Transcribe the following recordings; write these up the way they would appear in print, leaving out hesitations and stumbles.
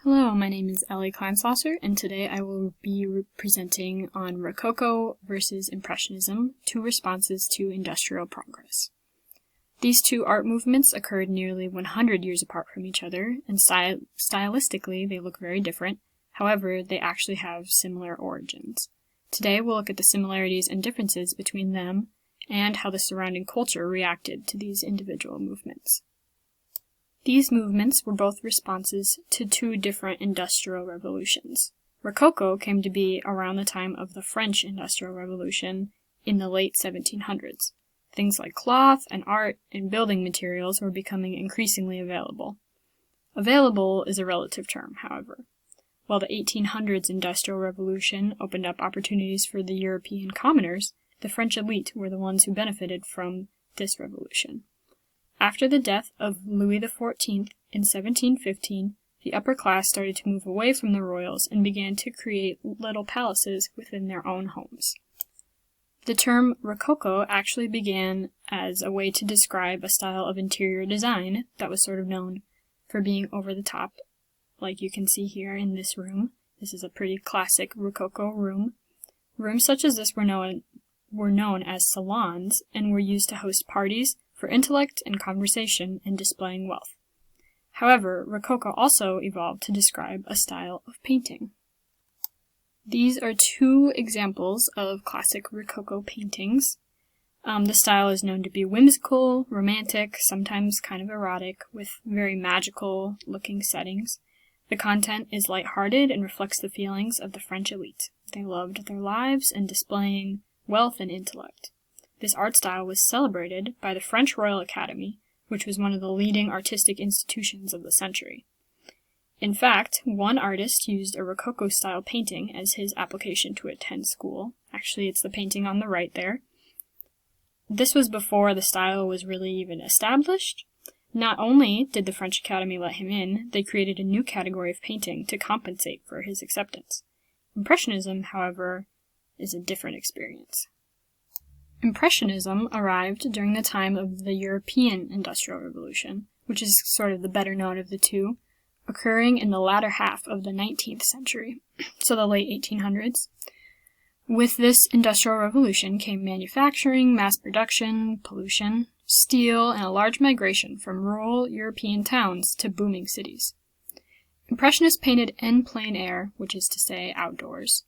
Hello, my name is Ellie Kleinslasser, and today I will be presenting on Rococo versus Impressionism, two responses to industrial progress. These two art movements occurred nearly 100 years apart from each other, and stylistically they look very different. However, they actually have similar origins. Today we'll look at the similarities and differences between them and how the surrounding culture reacted to these individual movements. These movements were both responses to two different industrial revolutions. Rococo came to be around the time of the French Industrial Revolution in the late 1700s. Things like cloth and art and building materials were becoming increasingly available. Available is a relative term, however. While the 1800s Industrial Revolution opened up opportunities for the European commoners, the French elite were the ones who benefited from this revolution. After the death of Louis XIV in 1715, the upper class started to move away from the royals and began to create little palaces within their own homes. The term Rococo actually began as a way to describe a style of interior design that was sort of known for being over the top, like you can see here in this room. This is a pretty classic Rococo room. Rooms such as this were known as salons and were used to host parties for intellect and conversation and displaying wealth. However, Rococo also evolved to describe a style of painting. These are two examples of classic Rococo paintings. The style is known to be whimsical, romantic, sometimes kind of erotic, with very magical looking settings. The content is lighthearted and reflects the feelings of the French elite. They loved their lives and displaying wealth and intellect. This art style was celebrated by the French Royal Academy, which was one of the leading artistic institutions of the century. In fact, one artist used a Rococo-style painting as his application to attend school. Actually, it's the painting on the right there. This was before the style was really even established. Not only did the French Academy let him in, they created a new category of painting to compensate for his acceptance. Impressionism, however, is a different experience. Impressionism arrived during the time of the European Industrial Revolution, which is sort of the better known of the two, occurring in the latter half of the 19th century, so the late 1800s. With this Industrial Revolution came manufacturing, mass production, pollution, steel, and a large migration from rural European towns to booming cities. Impressionists painted en plein air, which is to say outdoors.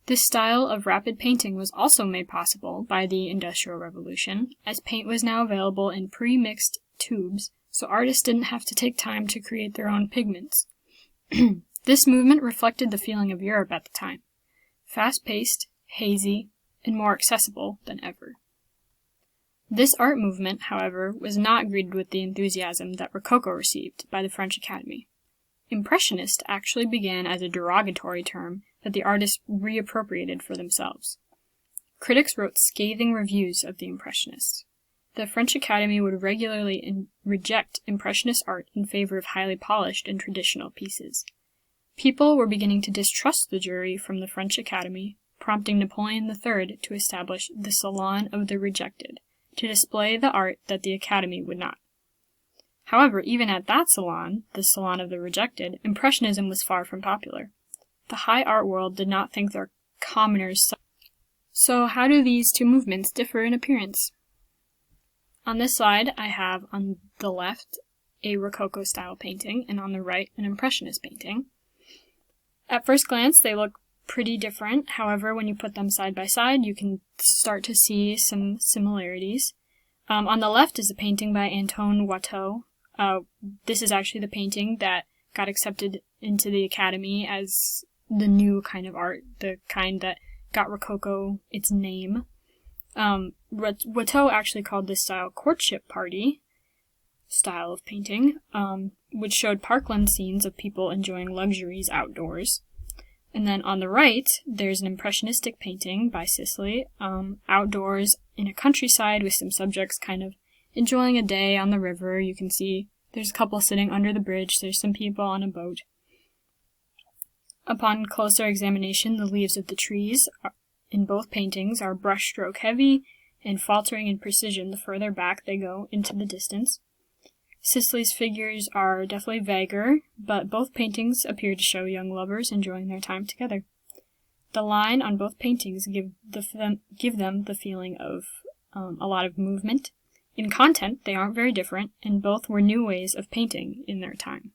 This style of rapid painting was also made possible by the Industrial Revolution, as paint was now available in pre-mixed tubes, so artists didn't have to take time to create their own pigments. This movement reflected the feeling of Europe at the time: fast-paced, hazy, and more accessible than ever. This art movement, however, was not greeted with the enthusiasm that Rococo received by the French Academy. Impressionist actually began as a derogatory term that the artists reappropriated for themselves. Critics wrote scathing reviews of the Impressionists. The French Academy would regularly reject Impressionist art in favor of highly polished and traditional pieces. People were beginning to distrust the jury from the French Academy, prompting Napoleon III to establish the Salon of the Rejected, to display the art that the Academy would not. However, even at that salon, the Salon of the Rejected, Impressionism was far from popular. The high art world did not think their commoners. So how do these two movements differ in appearance? On this slide, I have on the left a Rococo-style painting, and on the right an Impressionist painting. At first glance, they look pretty different. However, when you put them side by side, you can start to see some similarities. On the left is a painting by Antoine Watteau. This is actually the painting that got accepted into the Academy as the new kind of art, the kind that got Rococo its name. Watteau actually called this style courtship party style of painting, which showed parkland scenes of people enjoying luxuries outdoors. And then on the right, there's an impressionistic painting by Sisley, outdoors in a countryside with some subjects kind of enjoying a day on the river. You can see there's a couple sitting under the bridge, there's some people on a boat. Upon closer examination, the leaves of the trees in both paintings are brushstroke heavy and faltering in precision the further back they go into the distance. Sisley's figures are definitely vaguer, but both paintings appear to show young lovers enjoying their time together. The line on both paintings give them the feeling of a lot of movement. In content, they aren't very different, and both were new ways of painting in their time.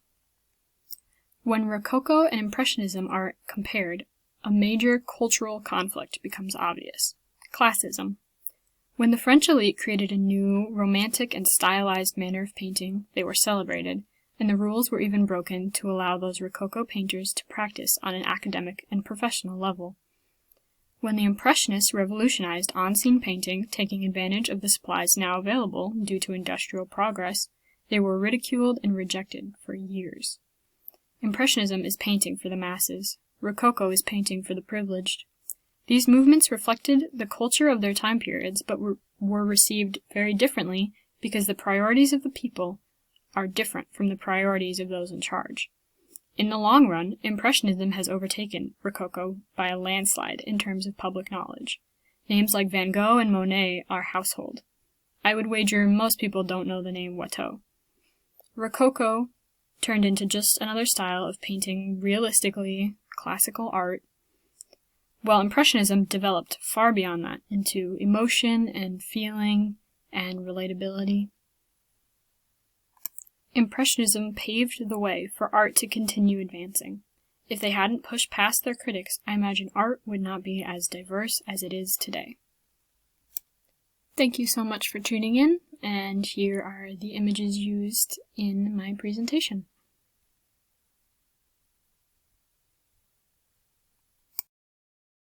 When Rococo and Impressionism are compared, a major cultural conflict becomes obvious: classism. When the French elite created a new, romantic and stylized manner of painting, they were celebrated, and the rules were even broken to allow those Rococo painters to practice on an academic and professional level. When the Impressionists revolutionized on-scene painting, taking advantage of the supplies now available due to industrial progress, they were ridiculed and rejected for years. Impressionism is painting for the masses. Rococo is painting for the privileged. These movements reflected the culture of their time periods, but were received very differently because the priorities of the people are different from the priorities of those in charge. In the long run, Impressionism has overtaken Rococo by a landslide in terms of public knowledge. Names like Van Gogh and Monet are household. I would wager most people don't know the name Watteau. Rococo turned into just another style of painting realistically classical art, while Impressionism developed far beyond that into emotion and feeling and relatability. Impressionism paved the way for art to continue advancing. If they hadn't pushed past their critics, I imagine art would not be as diverse as it is today. Thank you so much for tuning in, and here are the images used in my presentation.